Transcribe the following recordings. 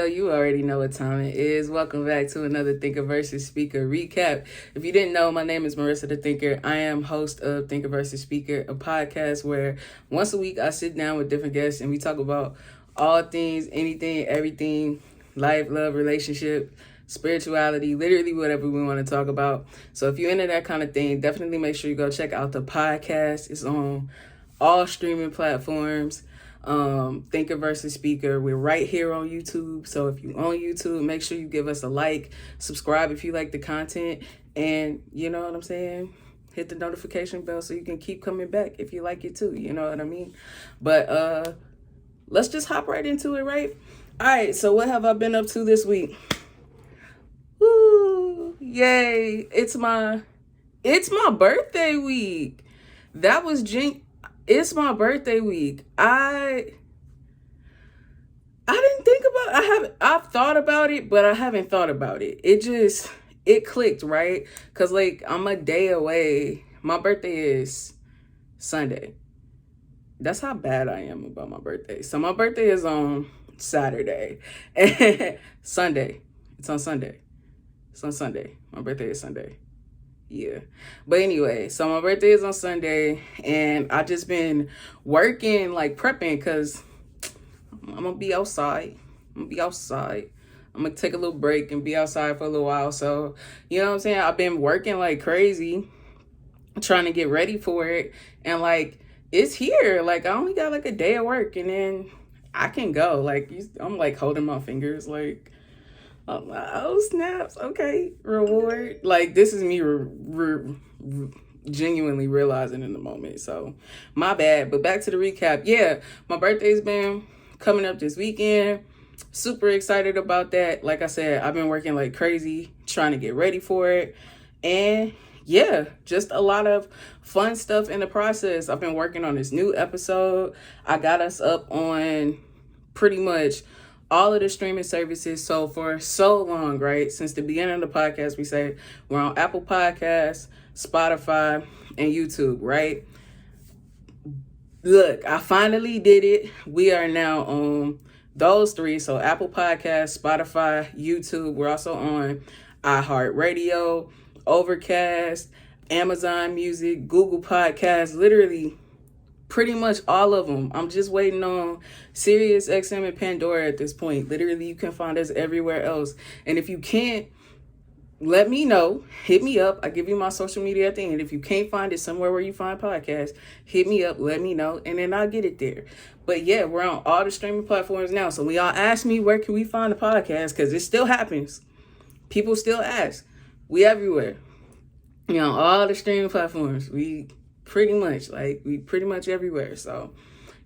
Yo, you already know what time it is. Welcome back to another ThinkerVsSpeaker recap. If you didn't know, my name is Marissa the Thinker. I am host of ThinkerVsSpeaker, a podcast where once a week I sit down with different guests and we talk about all things, anything, everything, life, love, relationship, spirituality, literally whatever we want to talk about. So if you're into that kind of thing, definitely make sure you go check out the podcast. It's on all streaming platforms. ThinkerVsSpeaker. We're right here on YouTube. So if you're on YouTube, make sure you give us a like, subscribe if you like the content, and you know what I'm saying? Hit the notification bell so you can keep coming back if you like it too. You know what I mean? But let's just hop right into it, right? All right, so what have I been up to this week? Woo! Yay! It's my birthday week. That was It's my birthday week. I didn't think about I've thought about it, but I haven't thought about it. It clicked, right? Cause like I'm a day away. My birthday is Sunday. That's how bad I am about my birthday. So my birthday is on Saturday. And Sunday. It's on Sunday. It's on Sunday. My birthday is Sunday. Yeah. But anyway, so my birthday is on Sunday and I just been working, like prepping, because I'm going to be outside. I'm going to take a little break and be outside for a little while. So, you know what I'm saying? I've been working like crazy, trying to get ready for it. And like, it's here. Like, I only got like a day of work and then I can go. Like, I'm like holding my fingers like, oh snaps, okay, reward. Like, this is me genuinely realizing in the moment. So my bad, but back to the recap. Yeah, my birthday's been coming up this weekend. Super excited about that. Like I said, I've been working like crazy trying to get ready for it. And yeah, just a lot of fun stuff in the process. I've been working on this new episode. I got us up on pretty much all of the streaming services. So for so long, right, since the beginning of the podcast, we say we're on Apple Podcasts, Spotify, and YouTube, right? Look, I finally did it. We are now on those three. So Apple Podcasts, Spotify, YouTube. We're also on iHeartRadio, Overcast, Amazon Music, Google Podcasts, literally pretty much all of them. I'm just waiting on Sirius XM and Pandora at this point. Literally, you can find us everywhere else. And if you can't, let me know. Hit me up. I give you my social media at the end. If you can't find it somewhere where you find podcasts, hit me up. Let me know. And then I'll get it there. But yeah, we're on all the streaming platforms now. So when y'all ask me, where can we find the podcast? Because it still happens. People still ask. We everywhere. You know, all the streaming platforms. We pretty much everywhere. So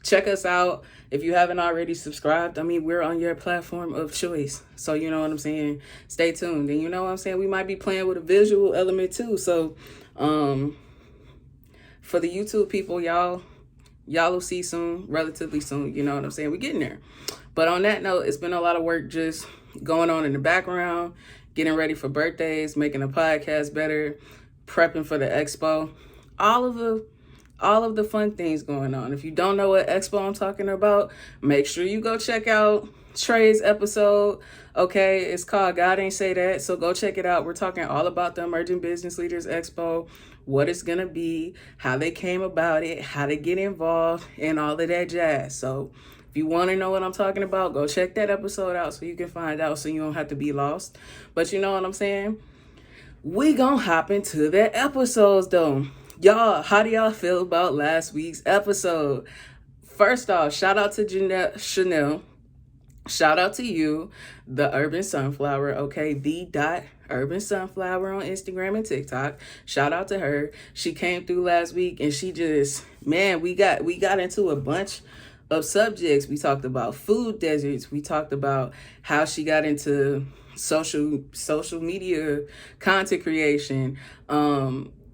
check us out. If you haven't already subscribed, I mean, we're on your platform of choice. So you know what I'm saying? Stay tuned. And you know what I'm saying? We might be playing with a visual element too. So for the YouTube people, y'all will see soon, relatively soon. You know what I'm saying? We're getting there. But on that note, it's been a lot of work just going on in the background, getting ready for birthdays, making the podcast better, prepping for the expo. All of the fun things going on. If you don't know what expo I'm talking about, make sure you go check out Trey's episode. Okay, it's called God Ain't Say That. So go check it out. We're talking all about the Emerging Business Leaders Expo, what it's going to be, how they came about it, how to get involved, and all of that jazz. So if you want to know what I'm talking about, go check that episode out so you can find out so you don't have to be lost. But you know what I'm saying? We gonna hop into the episodes though. Y'all, how do y'all feel about last week's episode? First off, shout out to Chanel. Shout out to you, the Urban Sunflower, okay? Urban Sunflower on Instagram and TikTok. Shout out to her. She came through last week and she just, man, we got into a bunch of subjects. We talked about food deserts. We talked about how she got into social media content creation,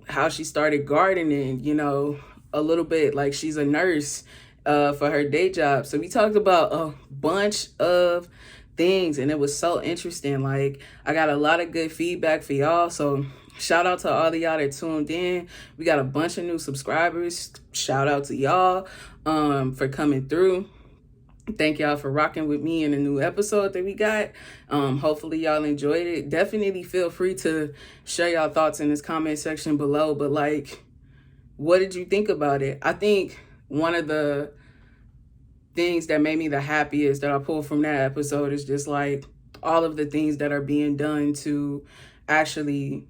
how she started gardening, you know, a little bit, like she's a nurse for her day job. So we talked about a bunch of things and it was so interesting. Like, I got a lot of good feedback for y'all. So shout out to all of y'all that tuned in. We got a bunch of new subscribers. Shout out to y'all for coming through. Thank y'all for rocking with me in a new episode that we got. Hopefully y'all enjoyed it. Definitely feel free to share y'all thoughts in this comment section below. But like, what did you think about it? I think one of the things that made me the happiest that I pulled from that episode is just like all of the things that are being done to actually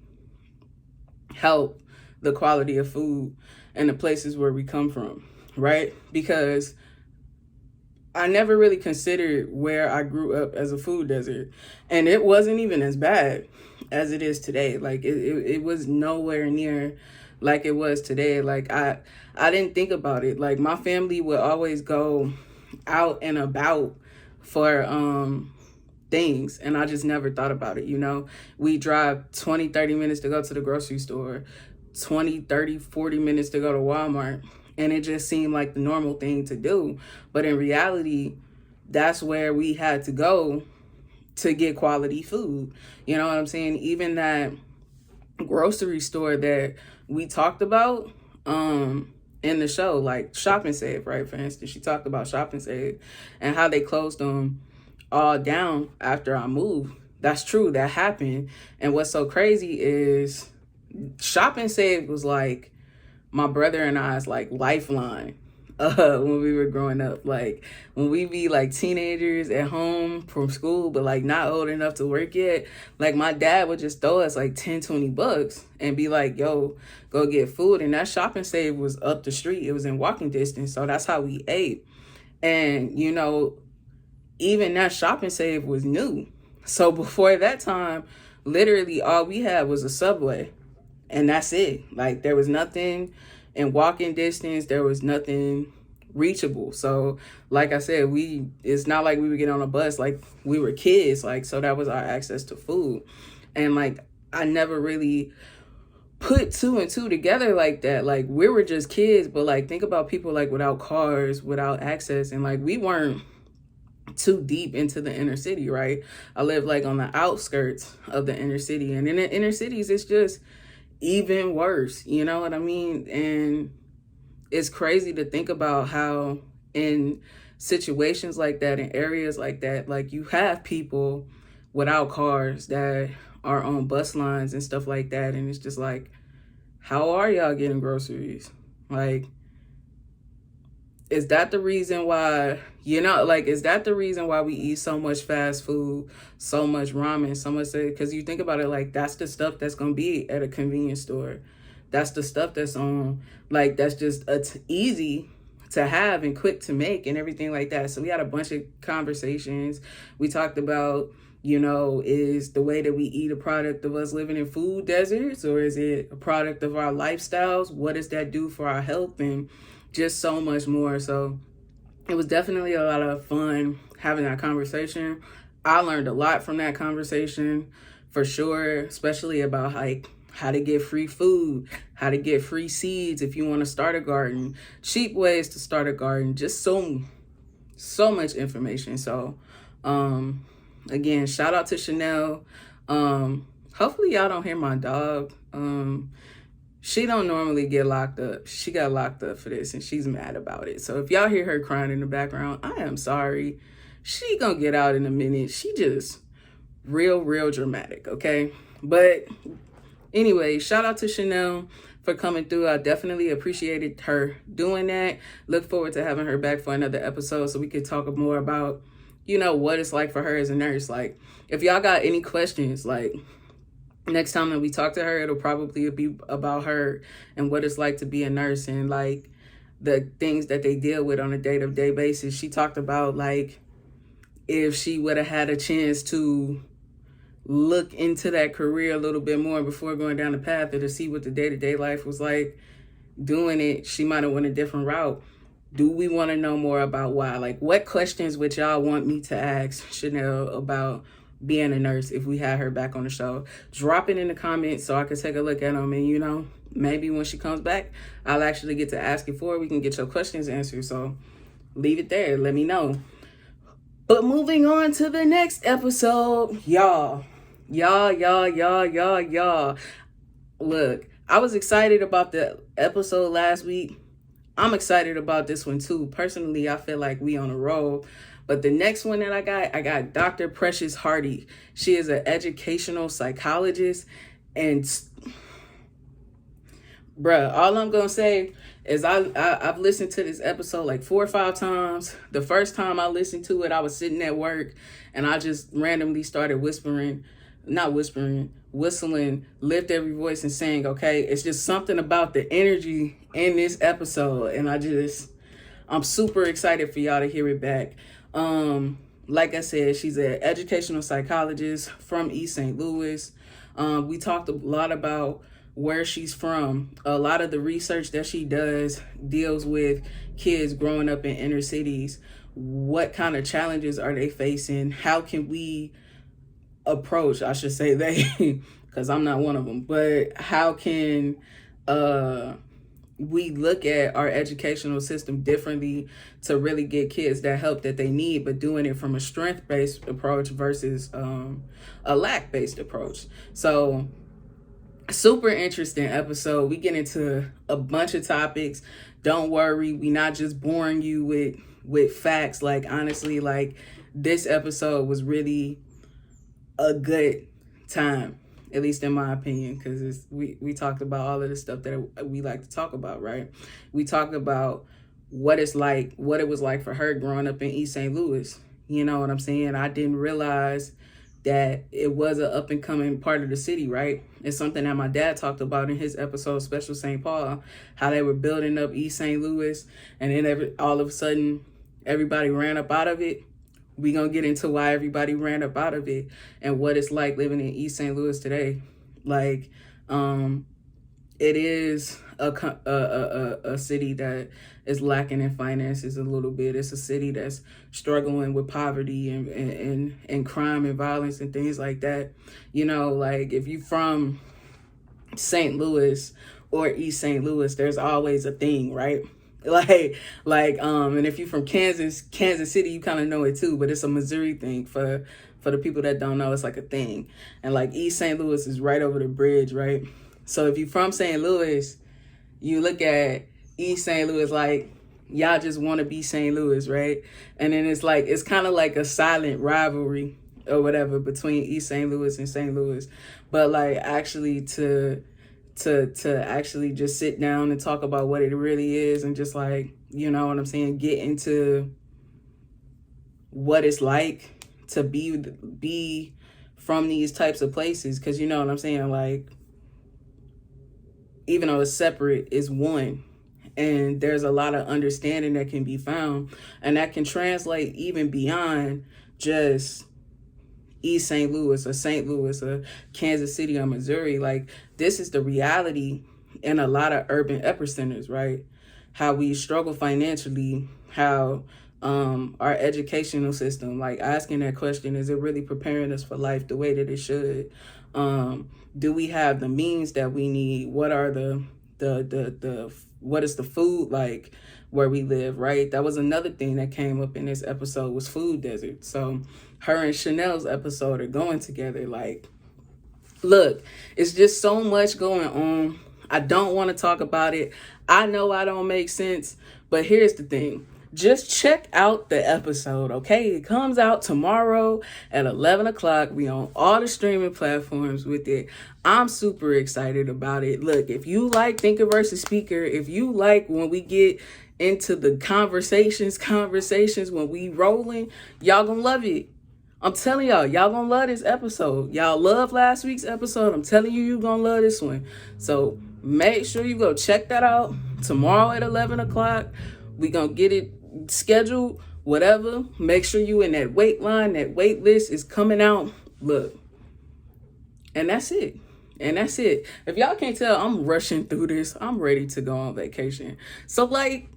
help the quality of food and the places where we come from, right? Because I never really considered where I grew up as a food desert, and it wasn't even as bad as it is today. Like it was nowhere near like it was today. Like I didn't think about it. Like my family would always go out and about for things, and I just never thought about it. You know, we drive 20-30 minutes to go to the grocery store, 20-30-40 minutes to go to Walmart, and it just seemed like the normal thing to do. But in reality, that's where we had to go to get quality food. You know what I'm saying? Even that grocery store that we talked about in the show, like Shop and Save, right? For instance, she talked about Shop and Save and how they closed them all down after I moved. That's true. That happened. And what's so crazy is Shop and Save was like my brother and I's like lifeline when we were growing up. Like when we be like teenagers at home from school, but like not old enough to work yet, like my dad would just throw us like 10-20 bucks and be like, yo, go get food. And that Shop and Save was up the street. It was in walking distance. So that's how we ate. And you know, even that Shop and Save was new. So before that time, literally all we had was a Subway. And that's it. Like there was nothing in walking distance. There was nothing reachable. So like I said, it's not like we would get on a bus. Like we were kids. Like, so that was our access to food. And like, I never really put two and two together like that. Like we were just kids, but like think about people like without cars, without access. And like, we weren't too deep into the inner city, right? I live like on the outskirts of the inner city. And in the inner cities, it's just even worse, you know what I mean? And it's crazy to think about how in situations like that, in areas like that, like you have people without cars that are on bus lines and stuff like that. And it's just like, how are y'all getting groceries? Like, is that the reason why, you know, like, is that the reason why we eat so much fast food, so much ramen, so much? Because you think about it, like, that's the stuff that's going to be at a convenience store. That's the stuff that's on, like, that's just easy to have and quick to make and everything like that. So we had a bunch of conversations. We talked about, you know, is the way that we eat a product of us living in food deserts, or is it a product of our lifestyles? What does that do for our health? And just so much more. So it was definitely a lot of fun having that conversation. I learned a lot from that conversation for sure, especially about like how to get free food, how to get free seeds if you want to start a garden, cheap ways to start a garden, just so much information. So again, shout out to Chanel. Hopefully y'all don't hear my dog. She don't normally get locked up. She got locked up for this and she's mad about it. So if y'all hear her crying in the background, I am sorry. She gonna get out in a minute. She just real dramatic, okay? But anyway, shout out to Chanel for coming through. I definitely appreciated her doing that. Look forward to having her back for another episode so we could talk more about, you know, what it's like for her as a nurse. Like, if y'all got any questions, like, next time that we talk to her, it'll probably be about her and what it's like to be a nurse and like the things that they deal with on a day-to-day basis. She talked about like if she would have had a chance to look into that career a little bit more before going down the path or to see what the day-to-day life was like doing it, she might have went a different route. Do we want to know more about why? Like, what questions would y'all want me to ask Chanel about being a nurse if we had her back on the show? Drop it in the comments so I can take a look at them. And, you know, maybe when she comes back, I'll actually get to ask it for her. We can get your questions answered. So leave it there. Let me know. But moving on to the next episode, y'all. Look, I was excited about the episode last week. I'm excited about this one too. Personally, I feel like we on a roll. But the next one that I got Dr. Precious Hardy. She is an educational psychologist. And bruh, all I'm gonna say is I've listened to this episode like 4 or 5 times. The first time I listened to it, I was sitting at work and I just randomly started whistling, lift every voice and saying, okay, it's just something about the energy in this episode. And I'm super excited for y'all to hear it back. Like I said, she's an educational psychologist from East St. Louis. We talked a lot about where she's from. A lot of the research that she does deals with kids growing up in inner cities. What kind of challenges are they facing? How can we approach, I should say they, because I'm not one of them, but how can we look at our educational system differently to really get kids that help that they need, but doing it from a strength-based approach versus a lack-based approach. So super interesting episode. We get into a bunch of topics. Don't worry, we not just boring you with facts. Like, honestly, like, this episode was really a good time, at least in my opinion, because we talked about all of the stuff that we like to talk about, right? We talked about what it was like for her growing up in East St. Louis. You know what I'm saying? I didn't realize that it was an up and coming part of the city, right? It's something that my dad talked about in his episode, Special St. Paul, how they were building up East St. Louis, and then all of a sudden, everybody ran up out of it. We gonna get into why everybody ran up out of it and what it's like living in East St. Louis today. Like, it is a city that is lacking in finances a little bit. It's a city that's struggling with poverty and crime and violence and things like that. You know, like, if you from St. Louis or East St. Louis, there's always a thing, right? And if you're from Kansas City, you kind of know it too, but it's a Missouri thing. For the people that don't know, it's like a thing. And like, East St. Louis is right over the bridge, right? So if you're from St. Louis, you look at East St. Louis like, y'all just want to be St. Louis, right? And then it's kind of like a silent rivalry or whatever between East St. Louis and St. Louis. But like, actually to actually just sit down and talk about what it really is, and just, like, you know what I'm saying, get into what it's like to be from these types of places. Because, you know what I'm saying, like, even though it's separate, it's one, and there's a lot of understanding that can be found, and that can translate even beyond just East St. Louis or St. Louis or Kansas City or Missouri. Like, this is the reality in a lot of urban epicenters, right? How we struggle financially, how our educational system, like, asking that question, is it really preparing us for life the way that it should? Do we have the means that we need? What are what is the food like where we live, right? That was another thing that came up in this episode, was food deserts. So her and Chanel's episode are going together. Like, look, it's just so much going on. I don't want to talk about it. I know I don't make sense, but here's the thing. Just check out the episode, okay? It comes out tomorrow at 11 o'clock. We on all the streaming platforms with it. I'm super excited about it. Look, if you like ThinkerVsSpeaker, if you like when we get into the conversations when we rolling, y'all gonna love it. I'm telling y'all gonna love this episode. Y'all love last week's episode. I'm telling you gonna love this one. So make sure you go check that out tomorrow at 11 o'clock. We gonna get it scheduled, whatever. Make sure you in that wait line. That wait list is coming out. Look. And that's it. If y'all can't tell, I'm rushing through this. I'm ready to go on vacation. So, like,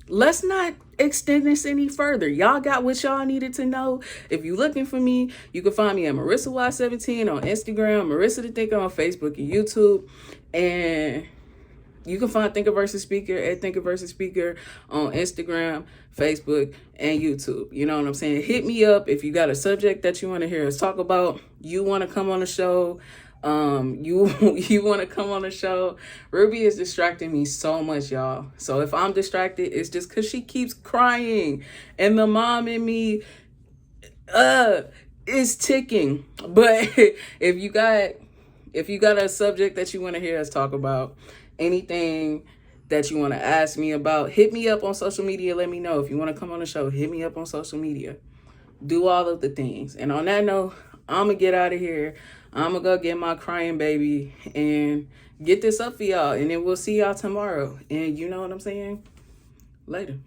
let's not extend this any further. Y'all got what y'all needed to know. If you're looking for me, you can find me at MarissaY17 on Instagram, Marissa the Thinker on Facebook and YouTube. And you can find ThinkerVsSpeaker at ThinkerVsSpeaker on Instagram, Facebook, and YouTube. You know what I'm saying? Hit me up if you got a subject that you want to hear us talk about. You want to come on the show. You want to come on the show. Ruby is distracting me so much, y'all. So if I'm distracted, it's just because she keeps crying, and the mom in me is ticking. But if you got a subject that you want to hear us talk about, anything that you want to ask me about, hit me up on social media. Let me know. If you want to come on the show, hit me up on social media. Do all of the things. And on that note, I'm going to get out of here. I'm going to go get my crying baby and get this up for y'all. And then we'll see y'all tomorrow. And you know what I'm saying? Later.